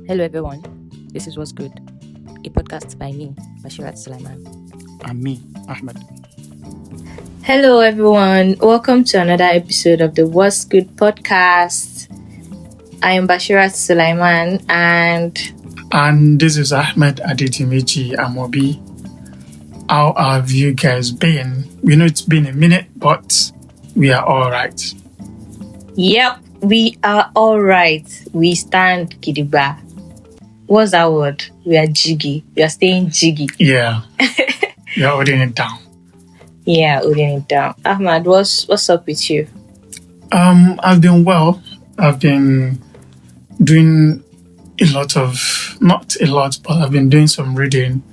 Hello everyone, this is Woss Good, a podcast by me, Bashirat Sulyman. And me, Ahmad. Hello everyone, welcome to another episode of the Woss Good Podcast. I am Bashirat Sulyman and this is Ahmad Adedimeji Amobi. How have you guys been? We know it's been a minute, but we are all right. Yep, we are all right. We stand gidigba. What's that word? We are jiggy. We are staying jiggy. Yeah. We are holding it down. Yeah, holding it down. Ahmad, what's up with you? I've been well. I've been doing not a lot, but I've been doing some reading.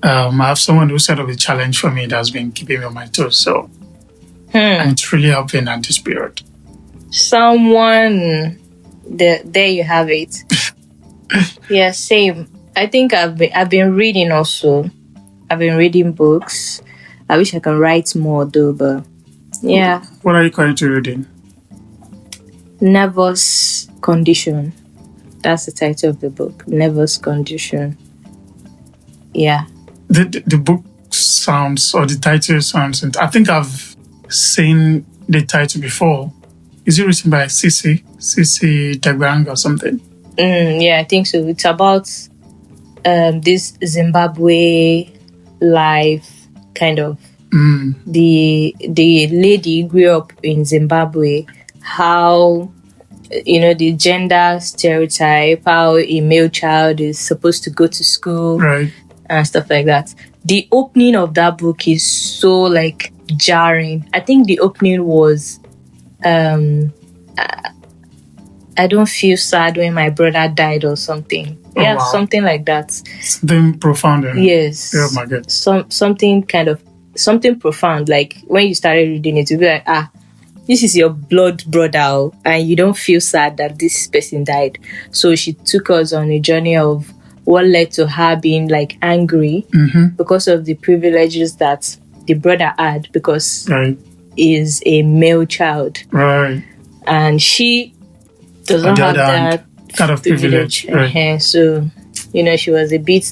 I have someone who set up a challenge for me that's been keeping me on my toes. So and it's really helping at this period. Someone, there you have it. Yeah, same. I think I've been reading also. I've been reading books. I wish I can write more though, but yeah. What are you currently reading? Nervous Condition. That's the title of the book. Nervous Condition. Yeah. The book sounds, or the title sounds, I think I've seen the title before. Is it written by Cici Tagbang or something? Yeah, I think so. It's about this Zimbabwe life, kind of. The lady grew up in Zimbabwe. How, the gender stereotype, how a male child is supposed to go to school, right, and stuff like that. The opening of that book is so jarring. I think the opening was I don't feel sad when my brother died or something. Oh, yeah, wow. Something like that. Something profound. Yes. Oh my God. Something profound. Like when you started reading it, you'll be like, this is your blood brother, and you don't feel sad that this person died. So she took us on a journey of what led to her being angry because of the privileges that the brother had because is a male child. Right. And she doesn't have that kind of privilege. Right. So, she was a bit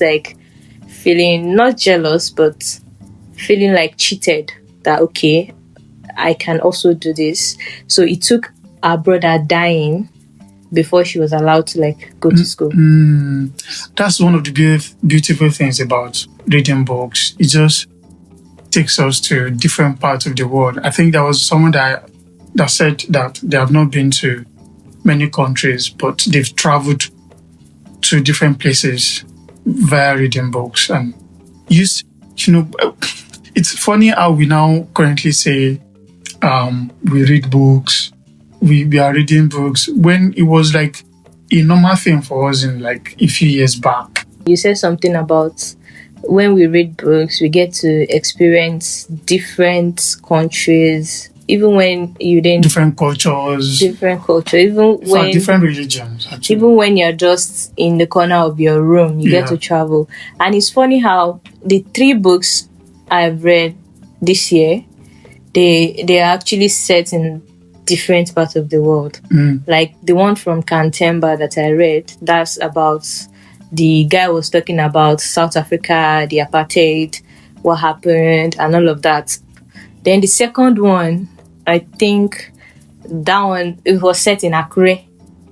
feeling not jealous, but feeling cheated that, okay, I can also do this. So it took our brother dying before she was allowed to go to school. That's one of the beautiful things about reading books. It just takes us to different parts of the world. I think there was someone that said that they have not been to many countries, but they've traveled to different places via reading books. And it's funny how we now currently say we read books, we are reading books, when it was a normal thing for us in a few years back. You said something about when we read books, we get to experience different countries, even when you didn't... Different cultures. Even when... different religions, actually. Even when you're just in the corner of your room, you get to travel. And it's funny how the 3 books I've read this year, they are actually set in different parts of the world. Like the one from Kantemba that I read, that's about... The guy was talking about South Africa, the apartheid, what happened, and all of that. Then the second one, I think that one, it was set in Akure,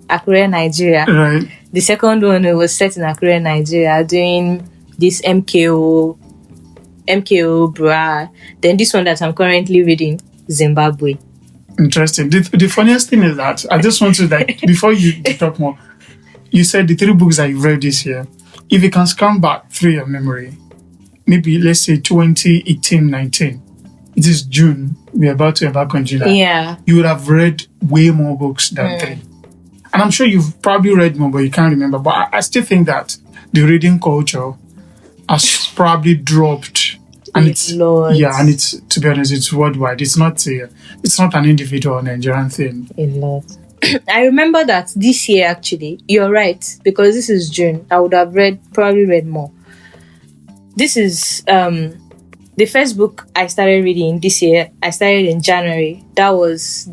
Nigeria. Right. The second one, it was set in Akure, Nigeria, doing this MKO bra. Then this one that I'm currently reading, Zimbabwe. Interesting. The funniest thing is that I just want to before you talk more, you said the 3 books that you've read this year. If you can scan back through your memory, maybe let's say 2018-19, it is June, we're about to embark on July. Yeah. You would have read way more books than 3. And I'm sure you've probably read more, but you can't remember. But I still think that the reading culture has probably dropped. And it's to be honest, it's worldwide. It's not an individual Nigerian thing. A lot. I remember that this year, actually, you're right, because this is June. I would have probably read more. This is the first book I started reading this year. I started in January. That was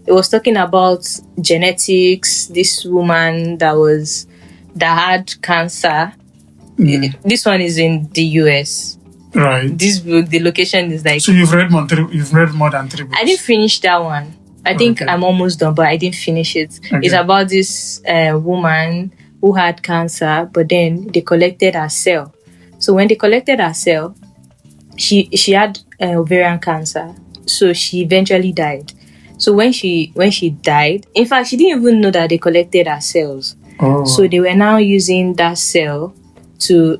it was talking about genetics. This woman that had cancer. This one is in the US. Right. This book, the location is like. So you've read more than 3 books. I didn't finish that one. I think I'm almost done, but I didn't finish it. Okay. It's about this woman who had cancer, but then they collected her cell. So when they collected her cell, she had ovarian cancer. So she eventually died. So when she died, in fact, she didn't even know that they collected her cells. Oh. So they were now using that cell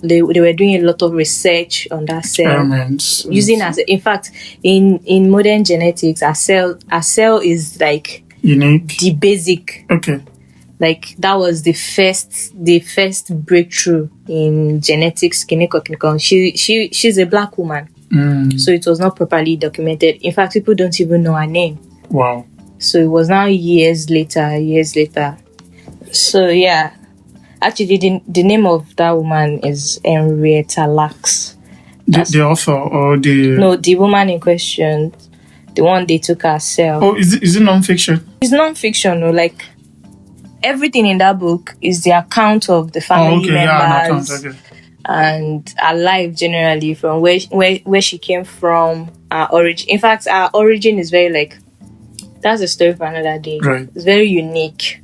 they were doing a lot of research on that cell. Experiments. Using in fact, in modern genetics, a cell is like unique. The basic. Okay. Like that was the first breakthrough in genetics. She's a black woman. So it was not properly documented. In fact, people don't even know her name. Wow. So it was now years later. So yeah. Actually, the name of that woman is Henrietta Lacks. The author or the... No, the woman in question, the one they took herself. Oh, is it non-fiction? It's non-fiction. No, like everything in that book is the account of the family members and her life generally, from where she came from, her origin. In fact, her origin is very like, that's a story for another day. Right. It's very unique.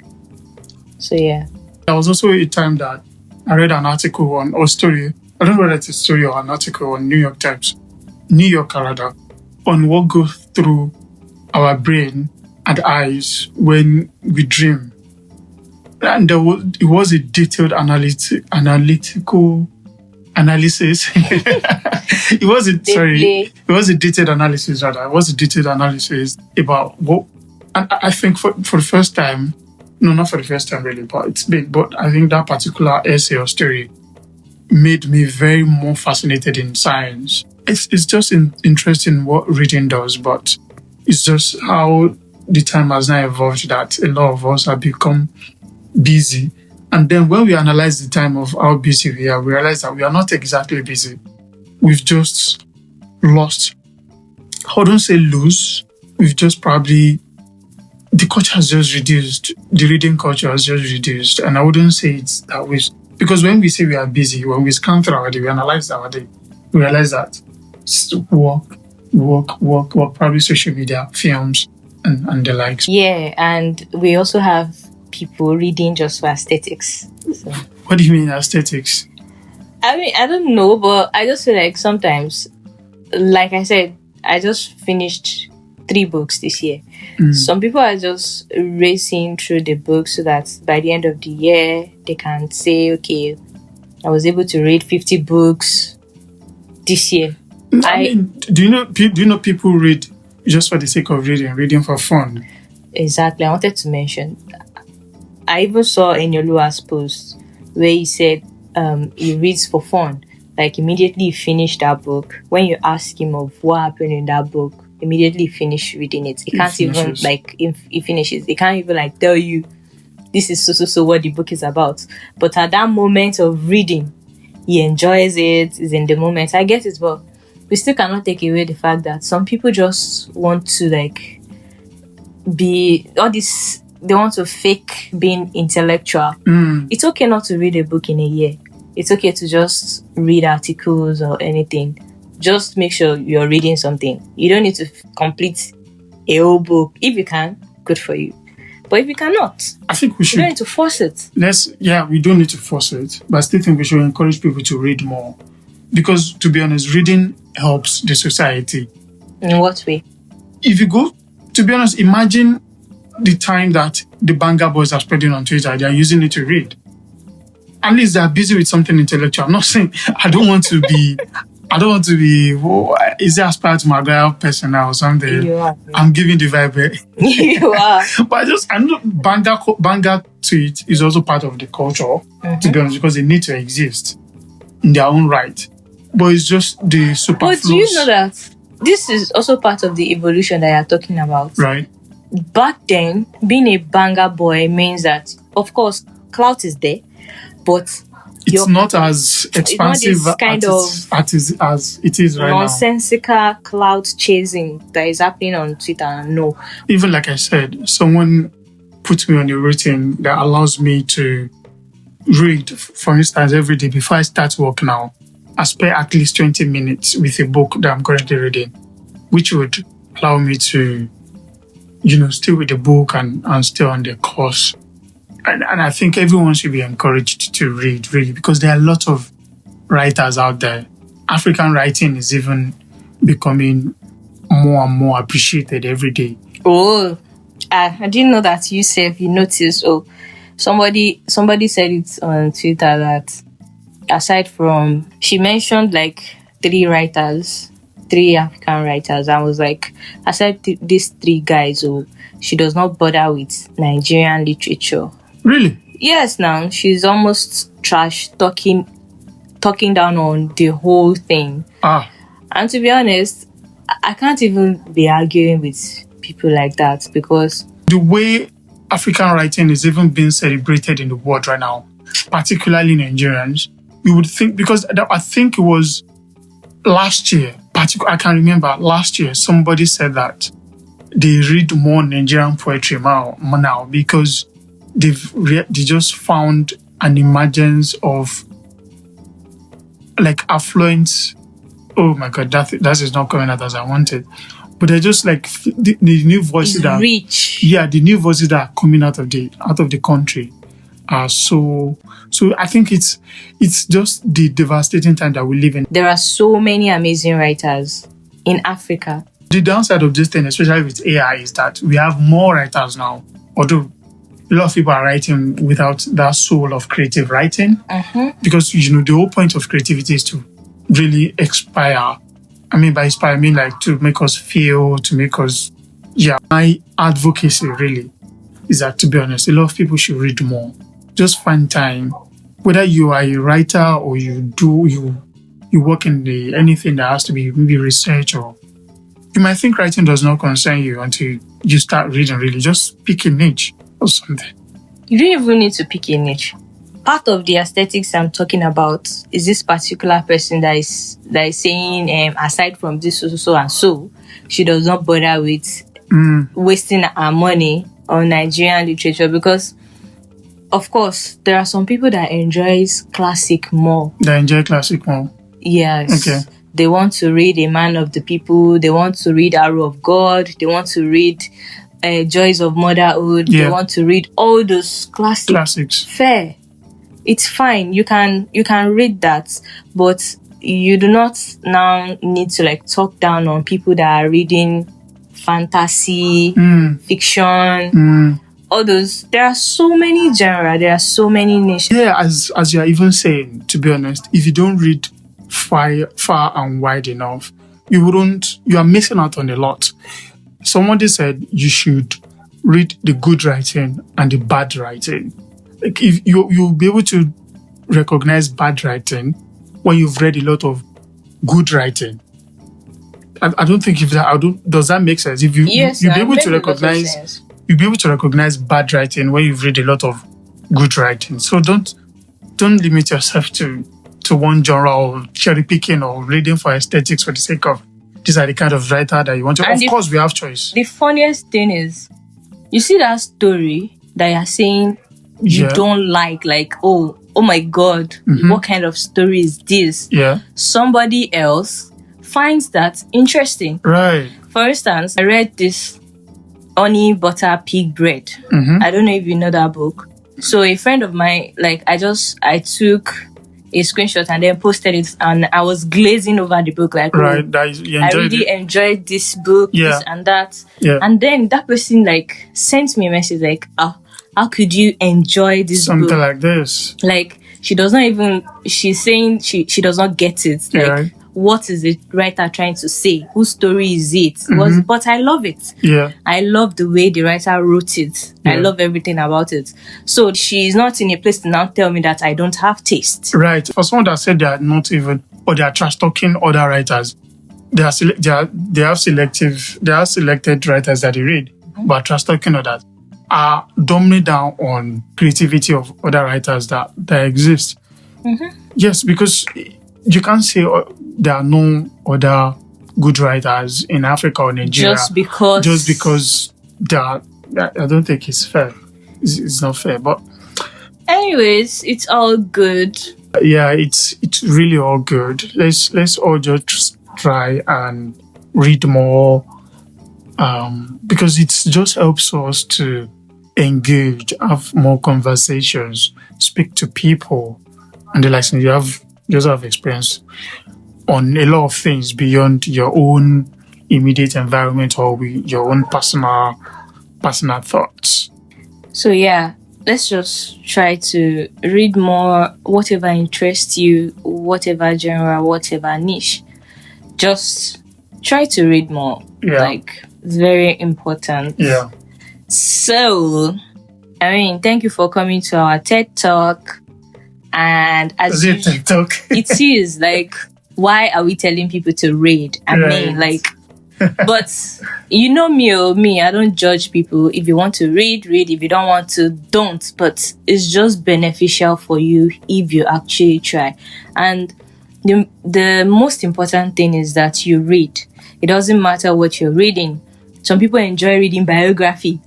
So yeah. There was also a time that I read an article or story. I don't know whether it's a story or an article on New Yorker rather, on what goes through our brain and eyes when we dream. And it was a detailed analytical analysis. It was a detailed analysis rather. It was a detailed analysis about what, and I think for the first time. No, not for the first time really, but it's been. But I think that particular essay or story made me very more fascinated in science. It's just interesting what reading does, but it's just how the time has now evolved that a lot of us have become busy. And then when we analyze the time of how busy we are, we realize that we are not exactly busy. We've just lost. I don't say lose. We've just probably... The culture has just reduced. The reading culture has just reduced. And I wouldn't say it's that way. Because when we say we are busy, when we scan through our day, we analyze our day, we realize that it's work, probably social media, films, and the likes. Yeah, and we also have people reading just for aesthetics. So. What do you mean aesthetics? I mean, I don't know, but I just feel like sometimes, like I said, I just finished 3 books this year. Some people are just racing through the books so that by the end of the year they can say, okay, I was able to read 50 books this year. I mean, do you know people read just for the sake of reading for fun? Exactly. I wanted to mention, I even saw Enyolua's post where he said he reads for fun. Like immediately he finished that book. When you ask him of what happened in that book, immediately finish reading it. He can't even he finishes. He can't even tell you this is so what the book is about. But at that moment of reading, he enjoys it. Is in the moment. I get it, but we still cannot take away the fact that some people just want to be all this. They want to fake being intellectual. It's okay not to read a book in a year. It's okay to just read articles or anything. Just make sure you're reading something. You don't need to complete a whole book. If you can, good for you. But if you cannot, I think we should. You don't need to force it. We don't need to force it. But I still think we should encourage people to read more. Because, to be honest, reading helps the society. In what way? If you go, to be honest, imagine the time that the Banga boys are spreading on Twitter. They are using it to read. At least they are busy with something intellectual. I'm not saying I don't want to be... is it aspire to my girl person or something? You are. I'm giving the vibe. You are. But I know Banga tweet is also part of the culture, to be honest, because they need to exist in their own right. But it's just the superfluous. But do you know that this is also part of the evolution that you're talking about? Right. Back then, being a Banga boy means that, of course, clout is there, but it's not as expansive this kind as it is right now. Nonsensical cloud chasing that is happening on Twitter. No. Even like I said, someone put me on a routine that allows me to read, for instance, every day before I start work now. I spare at least 20 minutes with a book that I'm currently reading, which would allow me to, stay with the book and stay on the course. And I think everyone should be encouraged to read, really, because there are a lot of writers out there. African writing is even becoming more and more appreciated every day. Oh, I didn't know that you noticed. Oh, somebody said it on Twitter that aside from, she mentioned like 3 African writers. I was like, aside these 3 guys, she does not bother with Nigerian literature. Really? Yes, now she's almost trash talking down on the whole thing. And to be honest, I can't even be arguing with people like that, because the way African writing is even being celebrated in the world right now, particularly Nigerians, you would think, because I think it was last year, I can remember last year, somebody said that they read more Nigerian poetry now because they just found an emergence of like affluence. Oh my God, that is not coming out as I wanted. But they're just like the new voices that rich. Yeah, the new voices that are coming out of the country are so. I think it's just the devastating time that we live in. There are so many amazing writers in Africa. The downside of this thing, especially with AI, is that we have more writers now. Although a lot of people are writing without that soul of creative writing, because the whole point of creativity is to really inspire. I mean, by inspire, I mean like to make us feel, to make us. Yeah, my advocacy really is that, to be honest, a lot of people should read more. Just find time, whether you are a writer or you work in anything that has to be maybe research, or you might think writing does not concern you until you start reading. Really, just pick a niche or something. You don't even need to pick a niche. Part of the aesthetics I'm talking about is this particular person that is saying, aside from this, so and so, she does not bother with wasting her money on Nigerian literature, because, of course, there are some people that enjoys classic more. They enjoy classic more. Yes. Okay. They want to read A Man of the People. They want to read Arrow of God. They want to read Joys of Motherhood. Yeah. They want to read all those classics. Fair. It's fine. You can read that, but you do not now need to like talk down on people that are reading fantasy, fiction, all those. There are so many genres. There are so many niches. Yeah, as you are even saying, to be honest, if you don't read far and wide enough, you are missing out on a lot. Somebody said you should read the good writing and the bad writing. Like, if you'll be able to recognize bad writing when you've read a lot of good writing. I don't think does that make sense? If you'll be able to recognize bad writing when you've read a lot of good writing. So don't limit yourself to one genre, or cherry picking, or reading for aesthetics for the sake of these are the kind of writer that you want to. And of course, we have choice. The funniest thing is, you see that story that you're saying you don't like, oh my God, what kind of story is this? Yeah. Somebody else finds that interesting. Right. For instance, I read this honey butter pig bread. I don't know if you know that book. So a friend of mine, I took a screenshot and then posted it, and I was glazing over the book I really enjoyed this book, this and that. Yeah. And then that person sent me a message how could you enjoy this something book? like this? She does not even, she's saying she does not get it. What is the writer trying to say? Whose story is it? But I love it. Yeah. I love the way the writer wrote it. Yeah. I love everything about it. So she's not in a place to now tell me that I don't have taste. Right. For someone that said they are not even, or they are trash talking other writers, they have selected writers that they read, but trash talking others are dumbing down on creativity of other writers that exist. Yes, because you can't say there are no other good writers in Africa or Nigeria Just because I don't think it's fair. It's not fair, but anyways, it's all good. yeah, it's really all good. Let's all just try and read more, because it just helps us to engage, have more conversations, speak to people, and you also have experience on a lot of things beyond your own immediate environment or your own personal thoughts. So yeah, let's just try to read more, whatever interests you, whatever genre, whatever niche. Just try to read more. Yeah. Like, it's very important. Yeah. So, thank you for coming to our TED Talk. And as Is it TikTok? it is like, why are we telling people to read? Right. But you know me, I don't judge people. If you want to read. If you don't want to, don't. But it's just beneficial for you if you actually try. And the most important thing is that you read. It doesn't matter what you're reading. Some people enjoy reading biographies,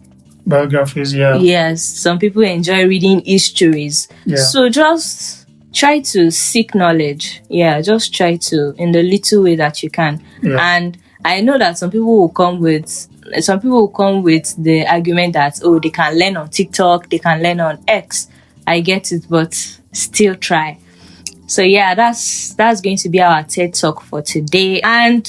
yeah. Yes, some people enjoy reading histories. Yeah. So just try to seek knowledge. Yeah, just try to, in the little way that you can. Yeah. And I know that some people will come with the argument that, they can learn on TikTok, they can learn on X. I get it, but still try. So yeah, that's going to be our TED Talk for today. And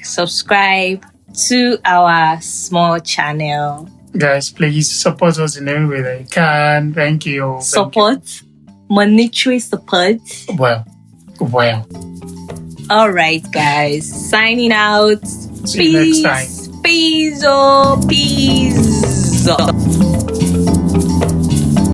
subscribe to our small channel. Guys, please support us in any way that you can. Thank you. Monetary support. Well. All right, guys. Signing out. See you next time. Peace. Peace.